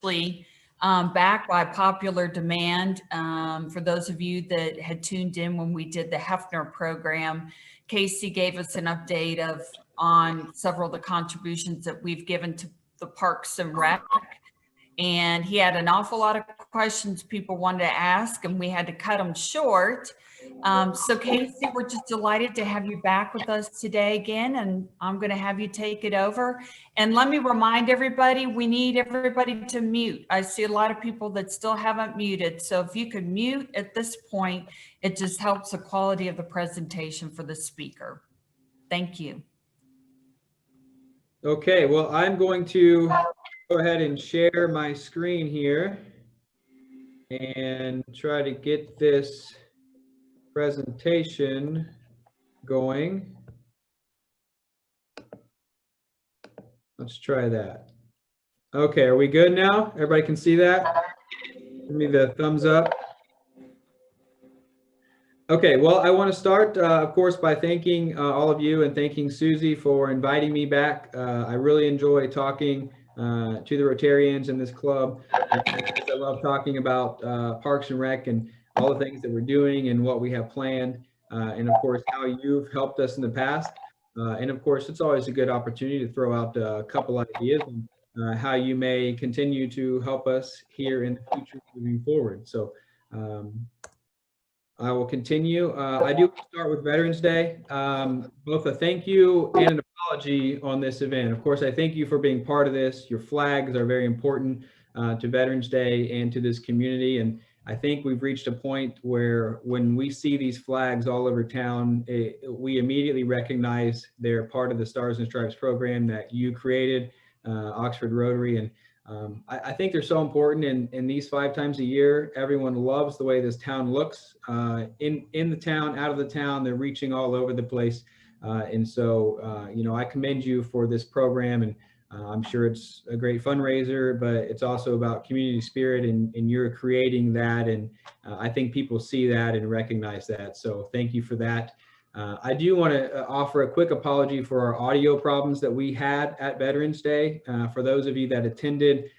Back by popular demand. For those of you that had tuned in when we did the Hefner program, Casey gave us an update on several of the contributions that we've given to the Parks and Rec. And he had an awful lot of questions people wanted to ask, and we had to cut them short. So Casey, we're just delighted to have you back with us today again, and I'm going to have you take it over. And let me remind everybody, we need everybody to mute. I see a lot of people that still haven't muted. So if you could mute at this point, it just helps the quality of the presentation for the speaker. Thank you. Okay, well, I'm going to go ahead and share my screen here and try to get this presentation going. Let's try that. Okay, are we good now? Everybody can see that? Give me the thumbs up. Okay, well, I want to start, of course, by thanking all of you and thanking Susie for inviting me back. I really enjoy talking to the Rotarians in this club. I love talking about Parks and Rec and all the things that we're doing and what we have planned, and of course, how you've helped us in the past. And of course, it's always a good opportunity to throw out a couple ideas on how you may continue to help us here in the future moving forward. So I will continue. I do start with Veterans Day. Both a thank you and an apology on this event. Of course, I thank you for being part of this. Your flags are very important to Veterans Day and to this community. And I think we've reached a point where when we see these flags all over town, we immediately recognize they're part of the Stars and Stripes program that you created, Oxford Rotary. And I think they're so important, and these 5 times a year, everyone loves the way this town looks in the town, out of the town. They're reaching all over the place. And so, you know, I commend you for this program, and I'm sure it's a great fundraiser, but it's also about community spirit, and you're creating that. And I think people see that and recognize that. So thank you for that. I do want to offer a quick apology for our audio problems that we had at Veterans Day. For those of you that attended,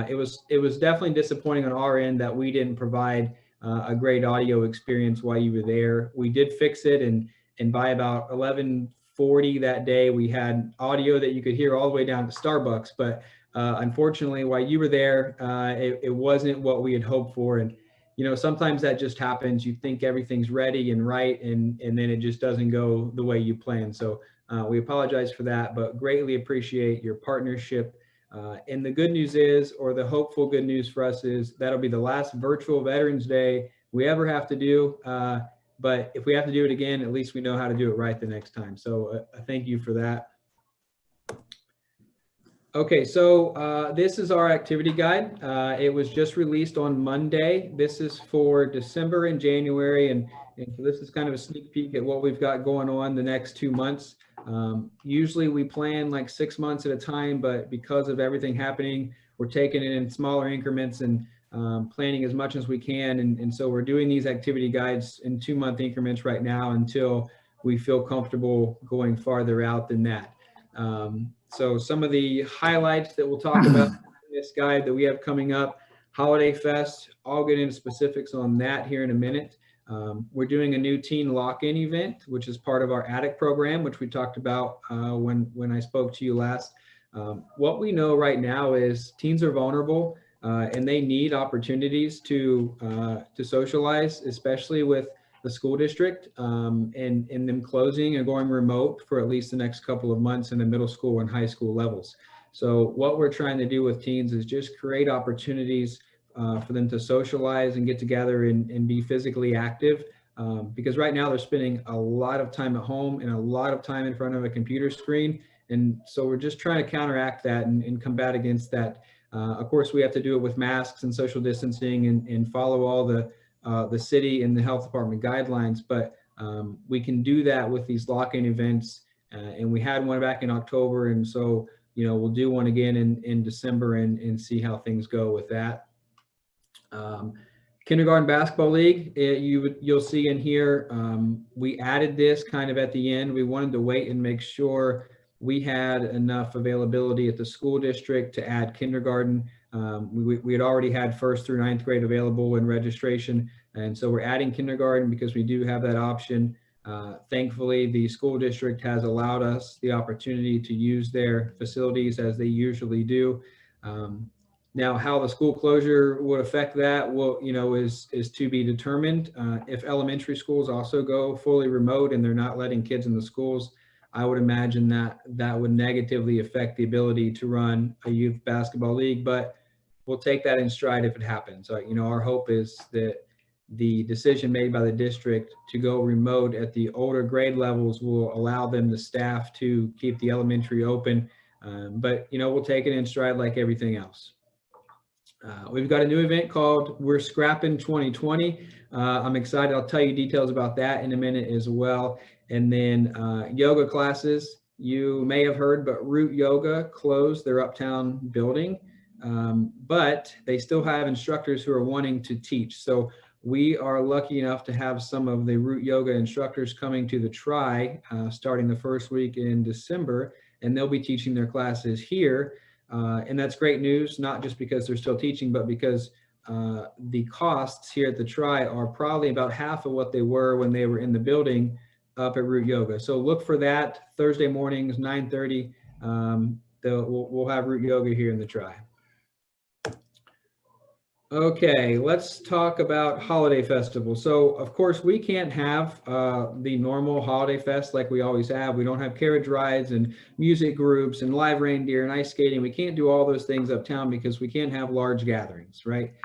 it was definitely disappointing on our end that we didn't provide a great audio experience while you were there. We did fix it, and by about 11:40 that day, we had audio that you could hear all the way down to Starbucks. But unfortunately, while you were there, it wasn't what we had hoped for. And you know, sometimes that just happens. You think everything's ready and right, and then it just doesn't go the way you plan. So we apologize for that, but greatly appreciate your partnership. And the good news is, or the hopeful good news for us is, that'll be the last virtual Veterans Day we ever have to do. But if we have to do it again, at least we know how to do it right the next time. So thank you for that. Okay, so this is our activity guide. It was just released on Monday. This is for December and January, and so this is kind of a sneak peek at what we've got going on the next 2 months. Usually we plan like 6 months at a time, but because of everything happening, we're taking it in smaller increments and planning as much as we can. And so we're doing these activity guides in 2-month increments right now until we feel comfortable going farther out than that. So some of the highlights that we'll talk about in this guide that we have coming up: Holiday Fest. I'll get into specifics on that here in a minute. We're doing a new teen lock-in event, which is part of our attic program, which we talked about when I spoke to you last. What we know right now is teens are vulnerable and they need opportunities to socialize, especially with the school district and them closing and going remote for at least the next couple of months in the middle school and high school levels. So what we're trying to do with teens is just create opportunities for them to socialize and get together and be physically active, because right now they're spending a lot of time at home and a lot of time in front of a computer screen. And so we're just trying to counteract that and combat against that. Of course, we have to do it with masks and social distancing and follow all the city and the health department guidelines, but we can do that with these lock-in events. And we had one back in October, and so you know we'll do one again in December and see how things go with that. Kindergarten Basketball League, you'll see in here, we added this kind of at the end. We wanted to wait and make sure we had enough availability at the school district to add kindergarten. We had already had 1st through 9th grade available in registration. And so we're adding kindergarten because we do have that option. Thankfully, the school district has allowed us the opportunity to use their facilities as they usually do. Now, how the school closure would affect that will, is to be determined. If elementary schools also go fully remote and they're not letting kids in the schools, I would imagine that would negatively affect the ability to run a youth basketball league, but we'll take that in stride if it happens. So, our hope is that the decision made by the district to go remote at the older grade levels will allow them, the staff, to keep the elementary open. But, we'll take it in stride like everything else. We've got a new event called We're Scrappin 2020. I'm excited. I'll tell you details about that in a minute as well. And then yoga classes. You may have heard, but Root Yoga closed their uptown building, but they still have instructors who are wanting to teach. So we are lucky enough to have some of the Root Yoga instructors coming to the Tri starting the first week in December, and they'll be teaching their classes here. And that's great news, not just because they're still teaching, but because the costs here at the Tri are probably about half of what they were when they were in the building up at Root Yoga. So look for that Thursday mornings, 9:30. We'll have Root Yoga here in the Tri. Okay, let's talk about holiday festival. So of course we can't have the normal holiday fest like we always have. We don't have carriage rides and music groups and live reindeer and ice skating. We can't do all those things uptown because we can't have large gatherings, right?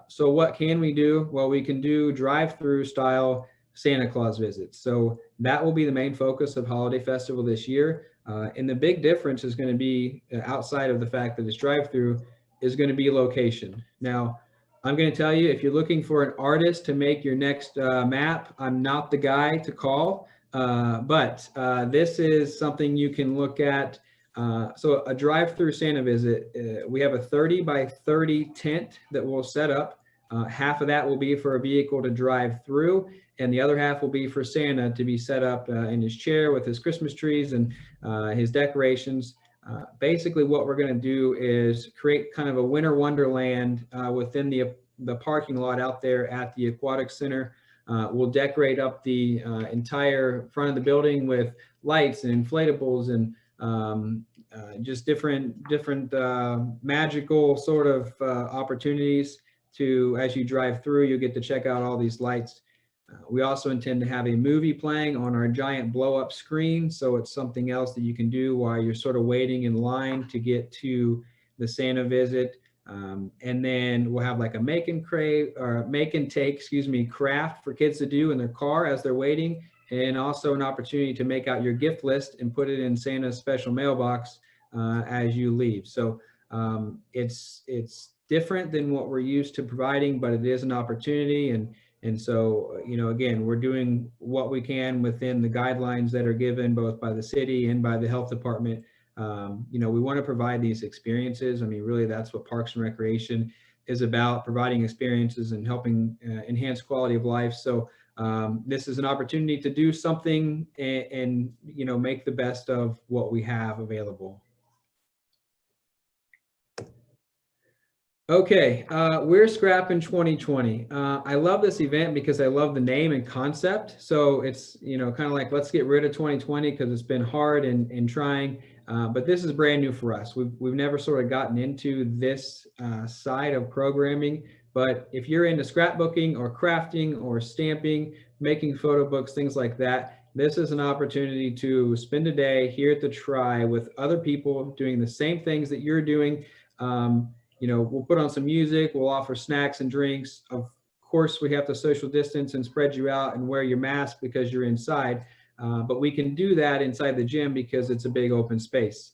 So what can we do? Well, we can do drive-through style Santa Claus visits. So that will be the main focus of holiday festival this year. And the big difference is going to be, outside of the fact that it's drive-through, is going to be location. Now, I'm going to tell you, if you're looking for an artist to make your next map, I'm not the guy to call, but this is something you can look at. So a drive-through Santa visit, we have a 30 by 30 tent that we'll set up. Half of that will be for a vehicle to drive through, and the other half will be for Santa to be set up in his chair with his Christmas trees and his decorations. Basically what we're going to do is create kind of a winter wonderland within the parking lot out there at the Aquatic Center. We'll decorate up the entire front of the building with lights and inflatables and just different magical sort of opportunities to, as you drive through, you get to check out all these lights. We also intend to have a movie playing on our giant blow-up screen, so it's something else that you can do while you're sort of waiting in line to get to the Santa visit. And then we'll have like a make and take craft for kids to do in their car as they're waiting, and also an opportunity to make out your gift list and put it in Santa's special mailbox as you leave. So it's different than what we're used to providing, but it is an opportunity. And so, again, we're doing what we can within the guidelines that are given both by the city and by the health department. We want to provide these experiences. I mean, really, that's what Parks and Recreation is about, providing experiences and helping enhance quality of life. So this is an opportunity to do something and make the best of what we have available. Okay, we're Scrappin 2020. I love this event because I love the name and concept. So it's, kind of like, let's get rid of 2020 because it's been hard and trying. But this is brand new for us. We've never sort of gotten into this side of programming. But if you're into scrapbooking or crafting or stamping, making photo books, things like that, this is an opportunity to spend a day here at the Tri with other people doing the same things that you're doing. We'll put on some music, we'll offer snacks and drinks. Of course, we have to social distance and spread you out and wear your mask because you're inside. But we can do that inside the gym because it's a big open space.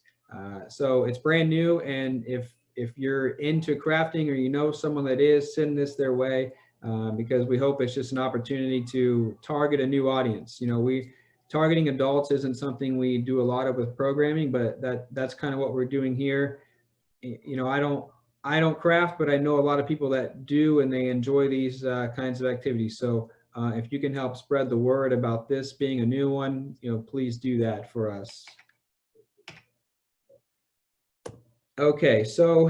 So it's brand new. And if you're into crafting or someone that is, send this their way because we hope it's just an opportunity to target a new audience. Targeting adults isn't something we do a lot of with programming, but that's kind of what we're doing here. I don't craft, but I know a lot of people that do, and they enjoy these kinds of activities. So if you can help spread the word about this being a new one, please do that for us. Okay, so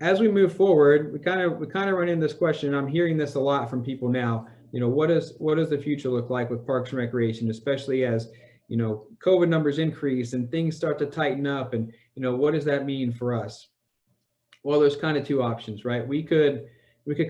as we move forward, we kind of run into this question. I'm hearing this a lot from people now. What does the future look like with Parks and Recreation, especially as COVID numbers increase and things start to tighten up, and what does that mean for us? Well, there's kind of two options, right? We could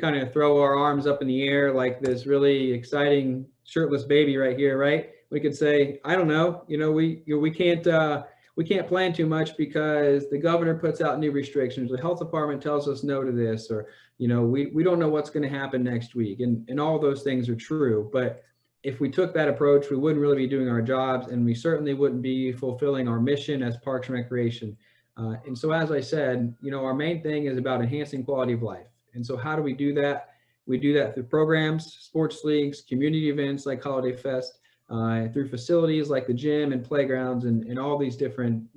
kind of throw our arms up in the air like this really exciting shirtless baby right here, right? We could say, I don't know, we can't plan too much because the governor puts out new restrictions. The health department tells us no to this, or we don't know what's going to happen next week, and all those things are true. But if we took that approach, we wouldn't really be doing our jobs, and we certainly wouldn't be fulfilling our mission as Parks and Recreation. And so, as I said, our main thing is about enhancing quality of life. And so how do we do that? We do that through programs, sports leagues, community events like Holiday Fest, through facilities like the gym and playgrounds, and all these different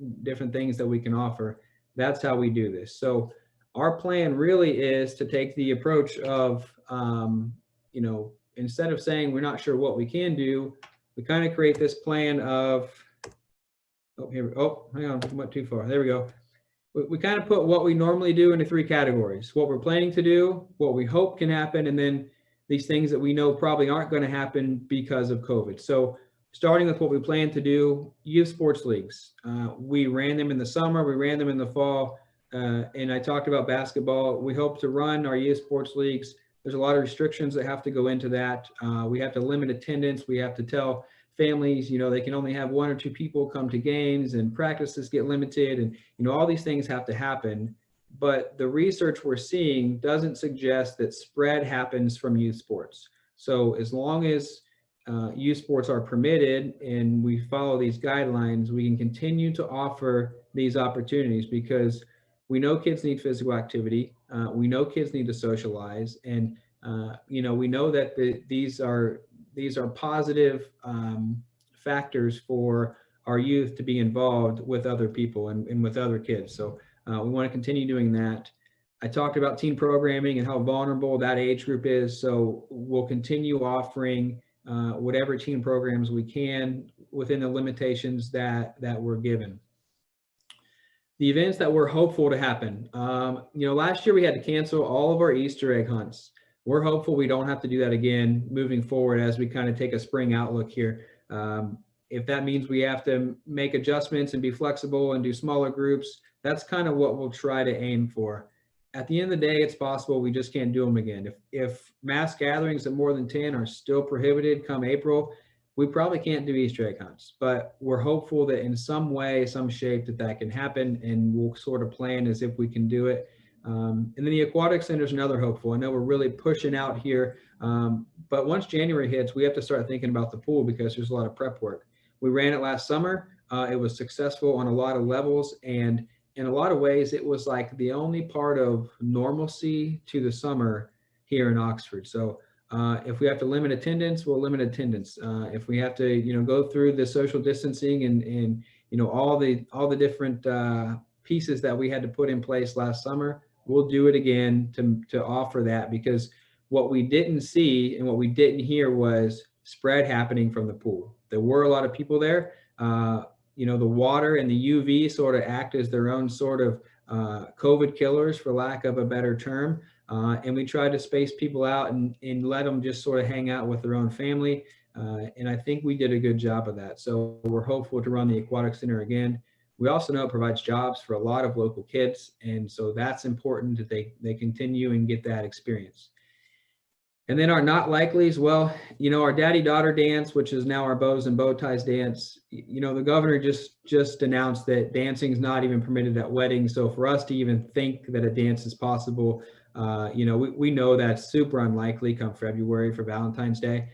things that we can offer. That's how we do this. So our plan really is to take the approach of, instead of saying we're not sure what we can do, we kind of create this plan of, hang on, I went too far. There we go. We kind of put what we normally do into three categories: what we're planning to do, what we hope can happen, and then these things that we know probably aren't going to happen because of COVID. So starting with what we plan to do, youth sports leagues. We ran them in the summer, we ran them in the fall, and I talked about basketball. We hope to run our youth sports leagues. There's a lot of restrictions that have to go into that. We have to limit attendance. We have to tell families, they can only have 1 or 2 people come to games, and practices get limited, and all these things have to happen. But the research we're seeing doesn't suggest that spread happens from youth sports. So as long as youth sports are permitted and we follow these guidelines, we can continue to offer these opportunities, because we know kids need physical activity. We know kids need to socialize, and we know that these are positive factors for our youth to be involved with other people and with other kids. So we want to continue doing that. I talked about teen programming and how vulnerable that age group is. So we'll continue offering whatever teen programs we can within the limitations that we're given. The events that we're hopeful to happen. Last year we had to cancel all of our Easter egg hunts. We're hopeful we don't have to do that again moving forward as we kind of take a spring outlook here. If that means we have to make adjustments and be flexible and do smaller groups, that's kind of what we'll try to aim for. At the end of the day, it's possible we just can't do them again. If mass gatherings of more than 10 are still prohibited come April, we probably can't do Easter egg hunts, but we're hopeful that in some way, some shape that can happen, and we'll sort of plan as if we can do it. And then the aquatic center is another hopeful. I know we're really pushing out here, but once January hits, we have to start thinking about the pool, because there's a lot of prep work. We ran it last summer. It was successful on a lot of levels, and in a lot of ways, it was like the only part of normalcy to the summer here in Oxford. So if we have to limit attendance, we'll limit attendance. If we have to, go through the social distancing and all the different pieces that we had to put in place last summer, we'll do it again to offer that, because what we didn't see and what we didn't hear was spread happening from the pool. There were a lot of people there. The water and the UV sort of act as their own sort of COVID killers, for lack of a better term. And we tried to space people out and let them just sort of hang out with their own family. And I think we did a good job of that. So we're hopeful to run the aquatic center again. We also know it provides jobs for a lot of local kids. And so that's important that they continue and get that experience. And then our not likelies, well, our daddy-daughter dance, which is now our bows and bow ties dance, the governor just announced that dancing is not even permitted at weddings. So for us to even think that a dance is possible, we know that's super unlikely come February for Valentine's Day.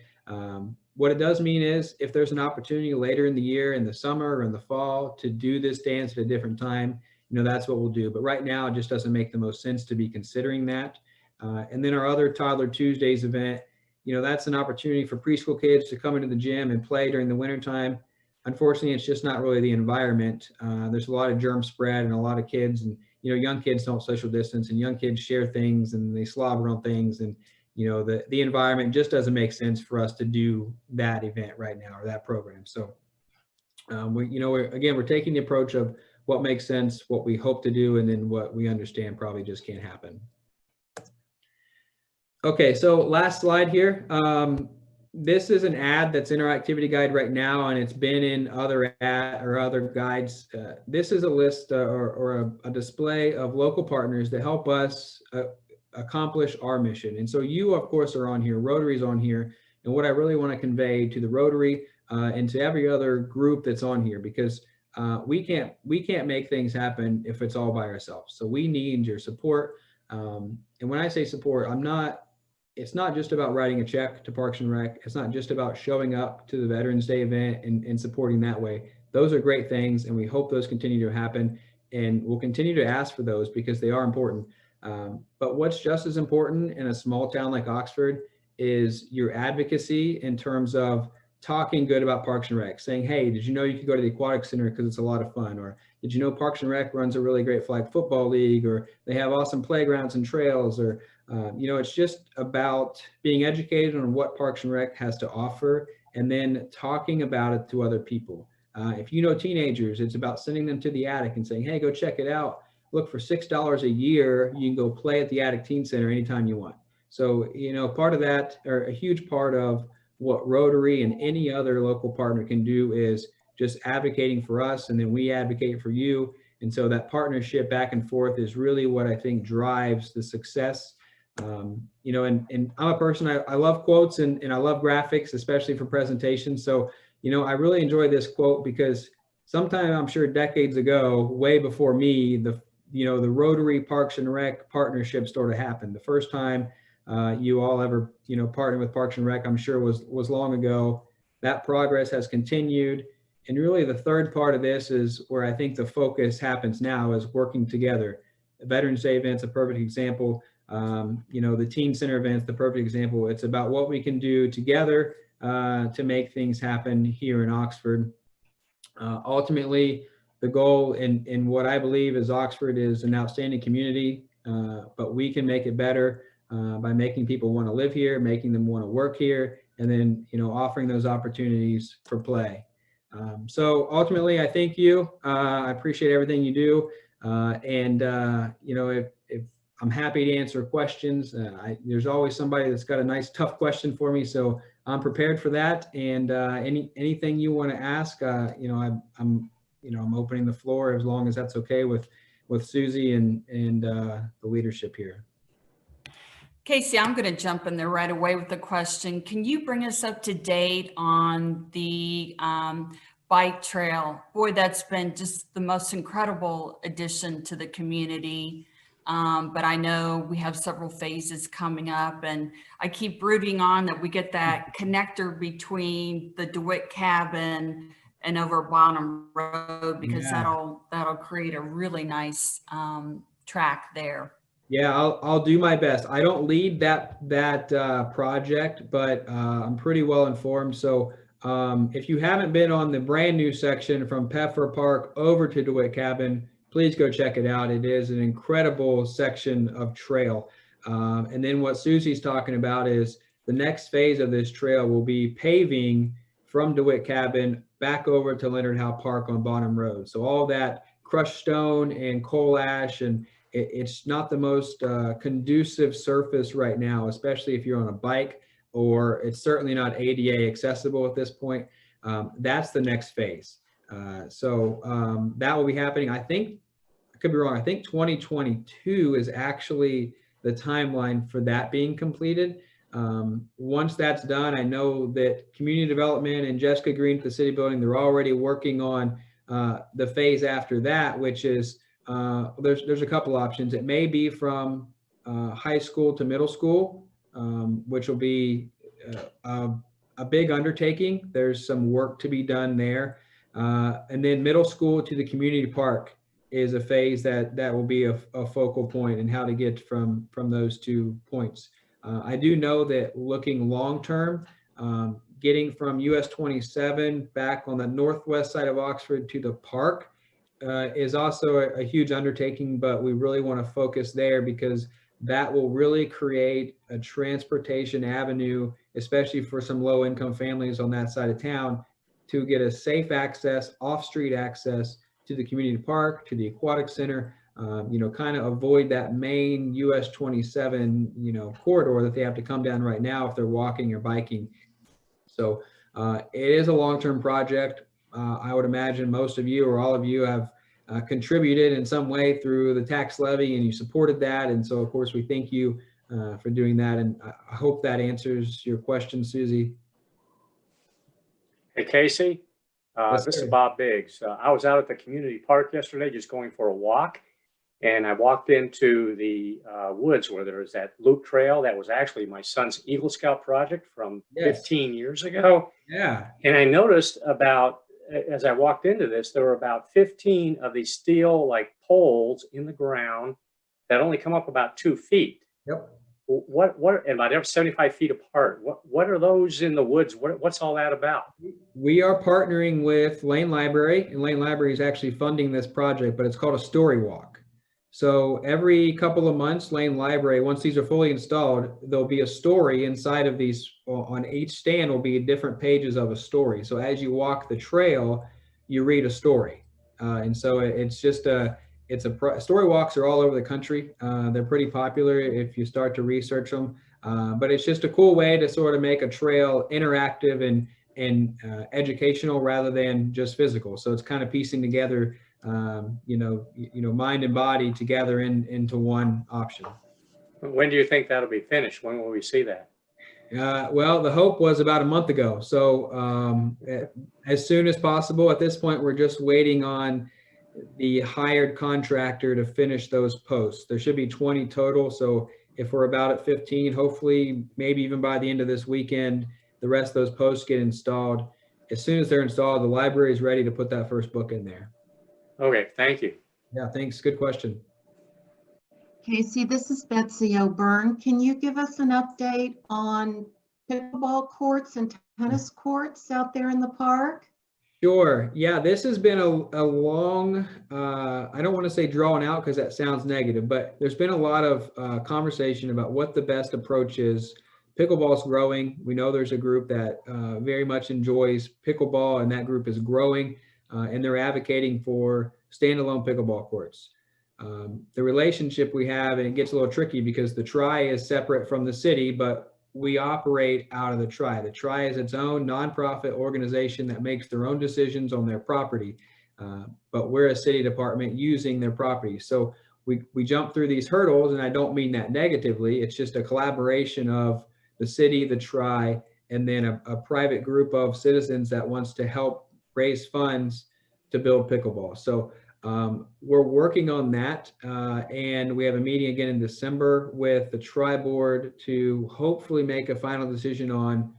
What it does mean is if there's an opportunity later in the year, in the summer or in the fall, to do this dance at a different time, that's what we'll do. But right now, it just doesn't make the most sense to be considering that. And then our other Toddler Tuesdays event, that's an opportunity for preschool kids to come into the gym and play during the wintertime. Unfortunately, it's just not really the environment. There's a lot of germ spread and a lot of kids, and young kids don't social distance, and young kids share things and they slobber on things, and the environment just doesn't make sense for us to do that event right now or that program. So we're taking the approach of what makes sense, what we hope to do, and then what we understand probably just can't happen. Okay, so last slide here. This is an ad that's in our activity guide right now, and it's been in other other guides. This is a list or a display of local partners that help us accomplish our mission. And so you, of course, are on here. Rotary's on here. And what I really want to convey to the Rotary and to every other group that's on here, because we can't make things happen if it's all by ourselves. So we need your support. And when I say support, it's not just about writing a check to Parks and Rec. It's not just about showing up to the Veterans Day event and supporting that way. Those are great things, and we hope those continue to happen. And we'll continue to ask for those because they are important. But what's just as important in a small town like Oxford is your advocacy in terms of talking good about Parks and Rec, saying, hey, did you know you could go to the Aquatic Center because it's a lot of fun? Or did you know Parks and Rec runs a really great flag football league? Or they have awesome playgrounds and trails? Or it's just about being educated on what Parks and Rec has to offer and then talking about it to other people. If you know teenagers, it's about sending them to the attic and saying, hey, go check it out. Look, for $6 a year, you can go play at the Attic Teen Center anytime you want. So, part of that, or a huge part of what Rotary and any other local partner can do is just advocating for us, and then we advocate for you. And so that partnership back and forth is really what I think drives the success. And I'm a person, I love quotes and I love graphics, especially for presentations. So, I really enjoy this quote because sometime, I'm sure decades ago, way before me, the Rotary Parks and Rec partnership sort of happened. The first time you all ever, partnered with Parks and Rec, I'm sure was long ago. That progress has continued. And really the third part of this is where I think the focus happens now, is working together. The Veterans Day event's a perfect example. The Teen Center event's the perfect example. It's about what we can do together to make things happen here in Oxford. Ultimately, the goal in what I believe is Oxford is an outstanding community, but we can make it better by making people want to live here, making them want to work here, and then, offering those opportunities for play. So ultimately, I thank you. I appreciate everything you do. If I'm happy to answer questions, there's always somebody that's got a nice, tough question for me. So I'm prepared for that. And anything you want to ask, I'm opening the floor as long as that's okay with Susie and the leadership here. Casey, I'm going to jump in there right away with the question. Can you bring us up to date on the bike trail? Boy, that's been just the most incredible addition to the community. But I know we have several phases coming up, and I keep rooting on that we get that connector between the DeWitt cabin and over Bonham Road, because that'll create a really nice track there. Yeah, I'll do my best. I don't lead that project, but I'm pretty well informed. So if you haven't been on the brand new section from Peffer Park over to DeWitt Cabin, please go check it out. It is an incredible section of trail. And then what Susie's talking about is the next phase of this trail will be paving from DeWitt Cabin back over to Leonard Howe Park on Bonham Road. So all that crushed stone and coal ash, and it's not the most conducive surface right now, especially if you're on a bike, or it's certainly not ADA accessible at this point. That's the next phase. So that will be happening. I think, I could be wrong, I think 2022 is actually the timeline for that being completed. Once that's done, I know that community development and Jessica Green at the city building, they're already working on the phase after that, which is there's a couple options. It may be from high school to middle school, which will be a big undertaking. There's some work to be done there. And then middle school to the community park is a phase that will be a focal point, and how to get from those 2 points. I do know that looking long-term, getting from US 27 back on the northwest side of Oxford to the park is also a huge undertaking, but we really want to focus there because that will really create a transportation avenue, especially for some low-income families on that side of town, to get a safe access, off-street access to the community park, to the aquatic center, kind of avoid that main US 27, corridor that they have to come down right now if they're walking or biking. So it is a long-term project. I would imagine most of you or all of you have contributed in some way through the tax levy, and you supported that. And so, of course, we thank you for doing that. And I hope that answers your question, Susie. Hey, Casey, Yes, this sir. is Bob Biggs. I was out at the community park yesterday just going for a walk, and I walked into the woods where there was that loop trail that was actually my son's Eagle Scout project from Yes. 15 years ago. Yeah. And I noticed as I walked into this, there were about 15 of these steel like poles in the ground that only come up about 2 feet. Yep. What and about 75 feet apart. What are those in the woods? What's all that about? We are partnering with Lane Library, and Lane Library is actually funding this project, but it's called a story walk. So every couple of months, Lane Library, once these are fully installed, there'll be a story inside of these. On each stand will be different pages of a story. So as you walk the trail, you read a story. And so it's just story walks are all over the country. They're pretty popular if you start to research them. But it's just a cool way to sort of make a trail interactive and educational rather than just physical. So it's kind of piecing together, mind and body together into one option. When do you think that'll be finished? When will we see that? Well, the hope was about a month ago. So as soon as possible. At this point, we're just waiting on the hired contractor to finish those posts. There should be 20 total. So if we're about at 15, hopefully maybe even by the end of this weekend, the rest of those posts get installed. As soon as they're installed, the library is ready to put that first book in there. Okay, thank you. Yeah, thanks. Good question. Casey, this is Betsy O'Byrne. Can you give us an update on pickleball courts and tennis courts out there in the park? Sure. Yeah, this has been a long, I don't want to say drawn out because that sounds negative, but there's been a lot of conversation about what the best approach is. Pickleball's growing. We know there's a group that very much enjoys pickleball, and that group is growing, and they're advocating for standalone pickleball courts. The relationship we have, and it gets a little tricky because the Tri is separate from the city, but we operate out of the Tri. The Tri is its own nonprofit organization that makes their own decisions on their property, but we're a city department using their property. So we jump through these hurdles, and I don't mean that negatively. It's just a collaboration of the city, the Tri, and then a private group of citizens that wants to help raise funds to build pickleball. So we're working on that, and we have a meeting again in December with the Tri Board to hopefully make a final decision on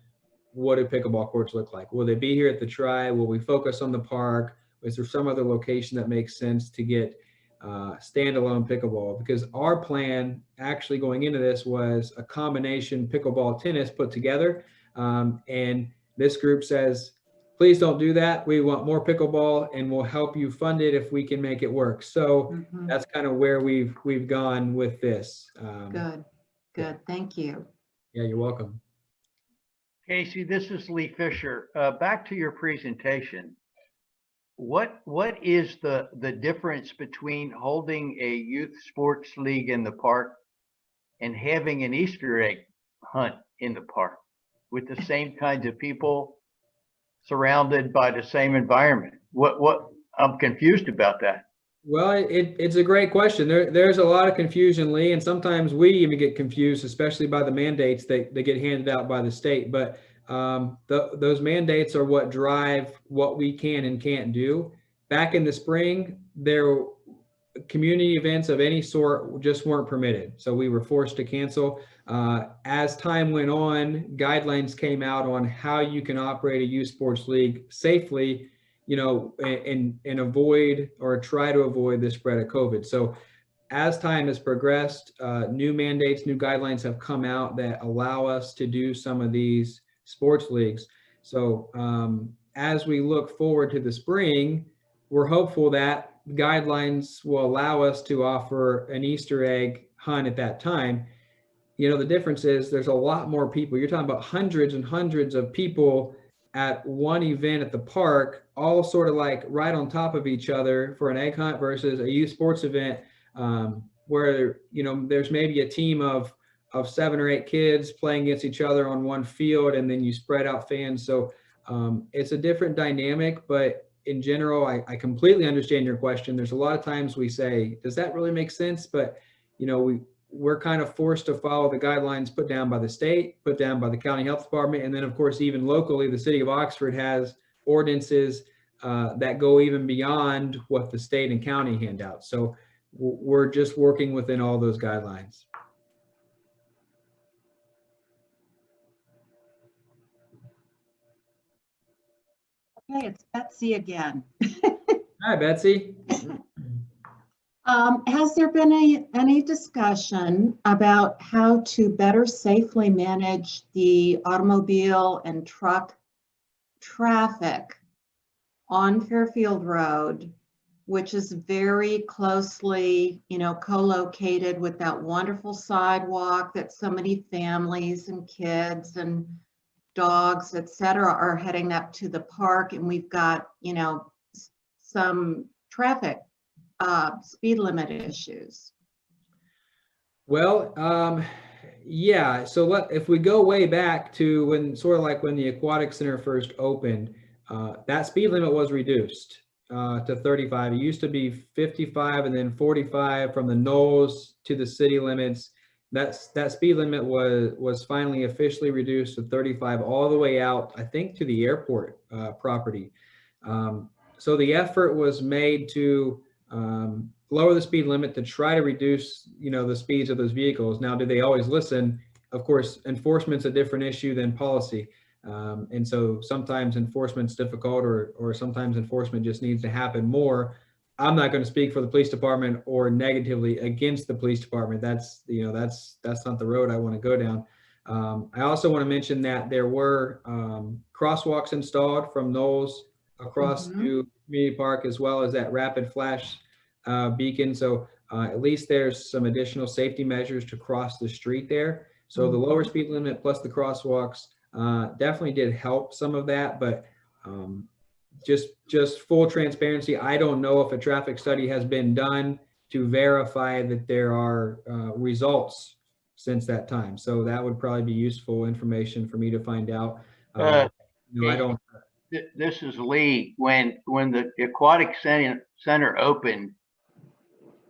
what do pickleball courts look like. Will they be here at the Tri? Will we focus on the park? Is there some other location that makes sense to get standalone pickleball? Because our plan actually going into this was a combination pickleball tennis put together, and this group says, please don't do that. We want more pickleball, and we'll help you fund it if we can make it work. So that's kind of where we've gone with this. Good. Thank you. Yeah, you're welcome. Casey, this is Lee Fisher. Back to your presentation. What is the difference between holding a youth sports league in the park and having an Easter egg hunt in the park with the same kinds of people surrounded by the same environment? What I'm confused about that. Well, it's a great question. There's a lot of confusion, Lee, and sometimes we even get confused, especially by the mandates that get handed out by the state. But those mandates are what drive what we can and can't do. Back in the spring, community events of any sort just weren't permitted. So we were forced to cancel. As time went on, guidelines came out on how you can operate a youth sports league safely, and avoid or try to avoid the spread of COVID. So as time has progressed, new mandates, new guidelines have come out that allow us to do some of these sports leagues. So as we look forward to the spring, we're hopeful that guidelines will allow us to offer an Easter egg hunt at that time. The difference is there's a lot more people. You're talking about hundreds and hundreds of people at one event at the park, all sort of like right on top of each other for an egg hunt versus a youth sports event, where, you know, there's maybe a team of 7 or 8 kids playing against each other on one field, and then you spread out fans. So it's a different dynamic, but in general, I completely understand your question. There's a lot of times we say, does that really make sense? But, you know, we're kind of forced to follow the guidelines put down by the state, put down by the county health department. And then of course, even locally, the city of Oxford has ordinances that go even beyond what the state and county hand out. So we're just working within all those guidelines. Okay, it's Betsy again. Hi, Betsy. Has there been any discussion about how to better safely manage the automobile and truck traffic on Fairfield Road, which is very closely, you know, co-located with that wonderful sidewalk that so many families and kids and dogs, et cetera, are heading up to the park, and we've got, you know, some traffic speed limit issues? Well, yeah. So if we go way back to when, sort of like when the Aquatic Center first opened, that speed limit was reduced to 35. It used to be 55 and then 45 from the Knolls to the city limits. That speed limit was finally officially reduced to 35 all the way out, I think, to the airport property. So the effort was made to lower the speed limit to try to reduce, you know, the speeds of those vehicles. Now, do they always listen? Of course, enforcement's a different issue than policy. And so sometimes enforcement's difficult, or sometimes enforcement just needs to happen more. I'm not going to speak for the police department or negatively against the police department. That's, you know, that's not the road I want to go down. I also want to mention that there were crosswalks installed from Knowles across to Community Park, as well as that rapid flash beacon. So at least there's some additional safety measures to cross the street there. So the lower speed limit plus the crosswalks definitely did help some of that. But just full transparency, I don't know if a traffic study has been done to verify that there are results since that time. So that would probably be useful information for me to find out. You know, I don't. This is Lee. When the Aquatic Center opened,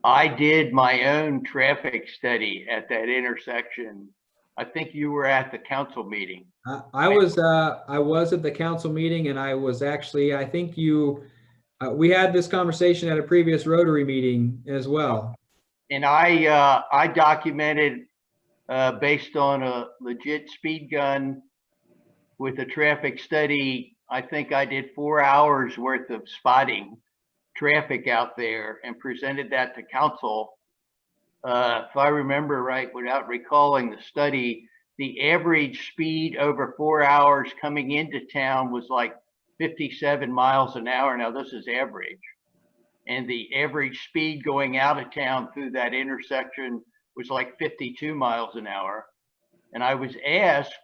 I did my own traffic study at that intersection. I think you were at the council meeting. I was at the council meeting, and I was actually, I think we had this conversation at a previous Rotary meeting as well. And I documented based on a legit speed gun with a traffic study. I think I did 4 hours worth of spotting traffic out there and presented that to council. If I remember right, without recalling the study, the average speed over 4 hours coming into town was like 57 miles an hour. Now this is average. And the average speed going out of town through that intersection was like 52 miles an hour. And I was asked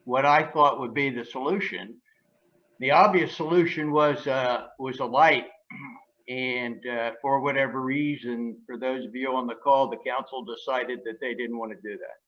what I thought would be the solution. The obvious solution was a light. And for whatever reason, for those of you on the call, the council decided that they didn't want to do that.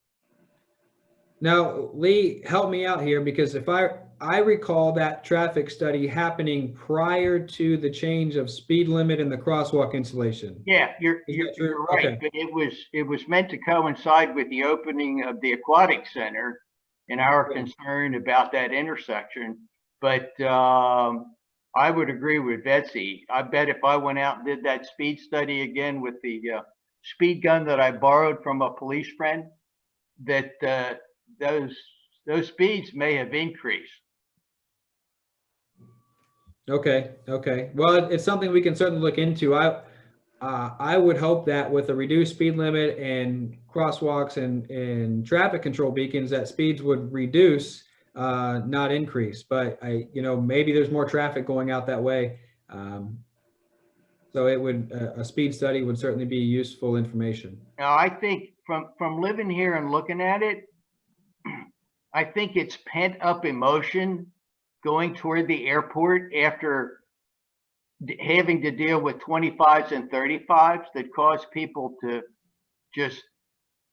Now, Lee, help me out here, because if I recall that traffic study happening prior to the change of speed limit and the crosswalk installation. Yeah, you're right. Okay. But it was meant to coincide with the opening of the Aquatic Center and our concern about that intersection. But I would agree with Betsy. I bet if I went out and did that speed study again with the speed gun that I borrowed from a police friend, that those speeds may have increased. Okay. Well, it's something we can certainly look into. I would hope that with a reduced speed limit and crosswalks and traffic control beacons, that speeds would reduce, not increase. But maybe there's more traffic going out that way. So a speed study would certainly be useful information. Now, I think from living here and looking at it, I think it's pent up emotion going toward the airport after having to deal with 25s and 35s that cause people to just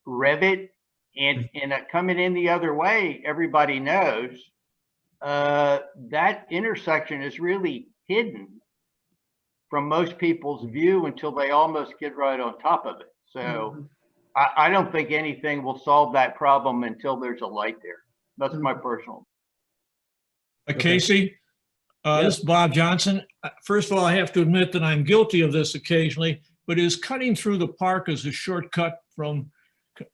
rev it, and coming in the other way, everybody knows that intersection is really hidden from most people's view until they almost get right on top of it. So I don't think anything will solve that problem until there's a light there. That's my personal. Casey, this is Bob Johnson. First of all, I have to admit that I'm guilty of this occasionally, but is cutting through the park as a shortcut from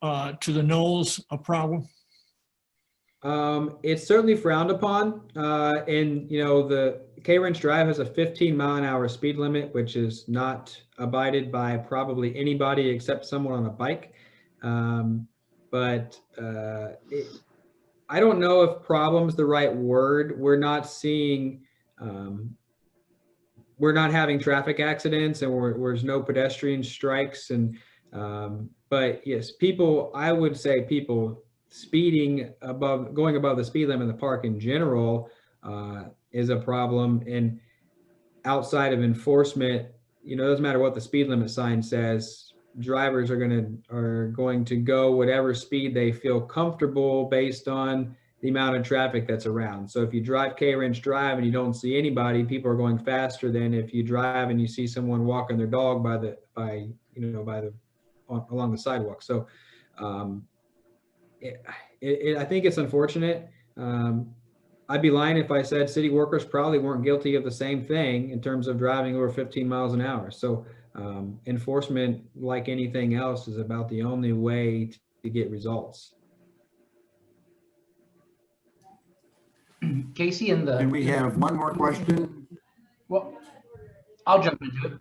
to the Knolls a problem? It's certainly frowned upon. And you know, the K-Wrench Drive has a 15-mile-an-hour speed limit, which is not abided by probably anybody except someone on a bike. I don't know if problem's the right word. We're not seeing, we're not having traffic accidents, and there's no pedestrian strikes. And but yes, people, I would say people speeding above, going above the speed limit in the park in general is a problem. And outside of enforcement, you know, it doesn't matter what the speed limit sign says, drivers are going to go whatever speed they feel comfortable based on the amount of traffic that's around. So if you drive K-Wrench Drive and you don't see anybody, people are going faster than if you drive and you see someone walking their dog along the sidewalk. So I think it's unfortunate. I'd be lying if I said city workers probably weren't guilty of the same thing in terms of driving over 15 miles an hour. So enforcement, like anything else, is about the only way to get results. Casey, And we have one more question. well, I'll jump into it.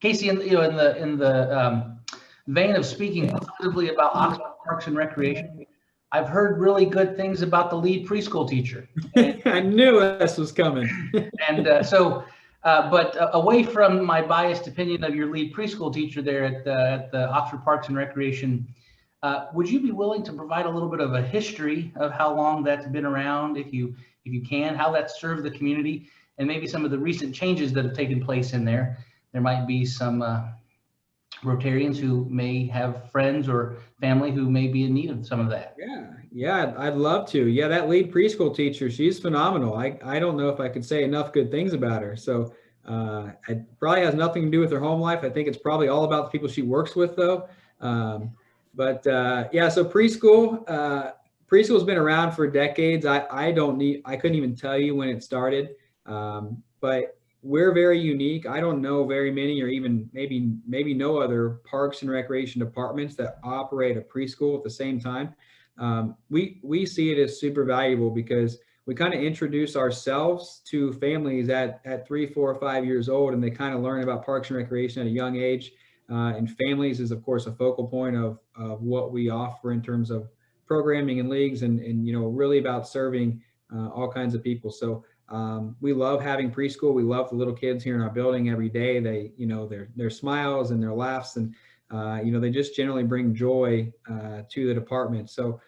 Casey, in the vein of speaking positively about Oxford Parks and Recreation, I've heard really good things about the lead preschool teacher. And, I knew this was coming. but away from my biased opinion of your lead preschool teacher there at the Oxford Parks and Recreation, would you be willing to provide a little bit of a history of how long that's been around, if you can, how that's served the community, and maybe some of the recent changes that have taken place in there? There might be some Rotarians who may have friends or family who may be in need of some of that. Yeah, I'd love to. Yeah, that lead preschool teacher, she's phenomenal. I don't know if I could say enough good things about her. So it probably has nothing to do with her home life. I think it's probably all about the people she works with, though. So preschool's been around for decades. I couldn't even tell you when it started, but we're very unique. I don't know very many, or even maybe no other parks and recreation departments that operate a preschool at the same time. We see it as super valuable because we kind of introduce ourselves to families at 3, 4, or 5 years old, and they kind of learn about parks and recreation at a young age. And families is, of course, a focal point of what we offer in terms of programming and leagues, and you know, really about serving all kinds of people. So we love having preschool. We love the little kids here in our building every day. They, you know, their smiles and their laughs, and you know, they just generally bring joy to the department. So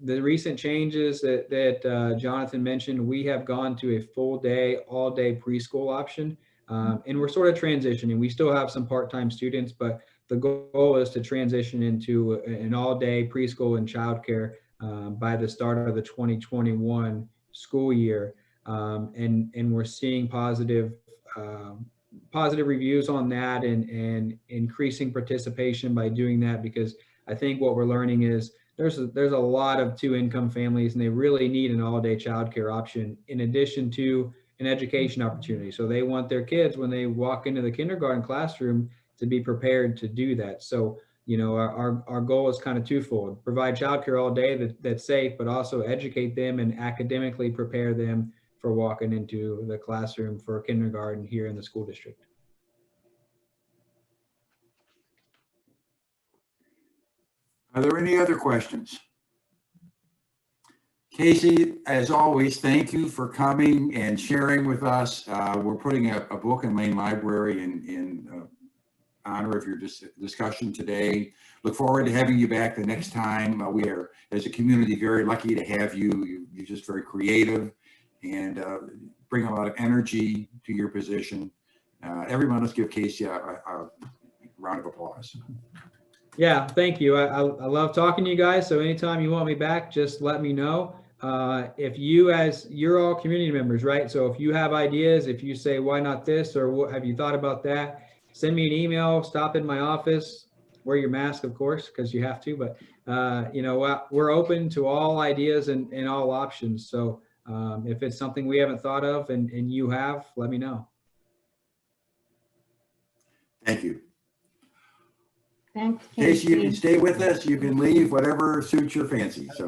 the recent changes that Jonathan mentioned, we have gone to a full day, all day preschool option. And we're sort of transitioning. We still have some part-time students, but the goal is to transition into an all-day preschool and childcare by the start of the 2021 school year. And we're seeing positive reviews on that, and increasing participation by doing that, because I think what we're learning is there's a lot of 2-income families, and they really need an all-day childcare option in addition to an education opportunity. So they want their kids, when they walk into the kindergarten classroom, to be prepared to do that. So, you know, our goal is kind of twofold: provide childcare all day that's safe, but also educate them and academically prepare them for walking into the classroom for kindergarten here in the school district. Are there any other questions? Casey, as always, thank you for coming and sharing with us. We're putting a book in Lane Library in honor of your discussion today. Look forward to having you back the next time. We are, as a community, very lucky to have you. You're just very creative, and bring a lot of energy to your position. Everyone, let's give Casey a round of applause. Yeah, thank you. I love talking to you guys. So anytime you want me back, just let me know. If you're all community members, right? So if you have ideas, if you say, why not this, or what have you thought about that, send me an email, stop in my office, wear your mask, of course, because you have to, but we're open to all ideas and all options. So if it's something we haven't thought of and you have, let me know. Thank you. Thanks, Casey, you can Casey. stay with us. You can leave, whatever suits your fancy. So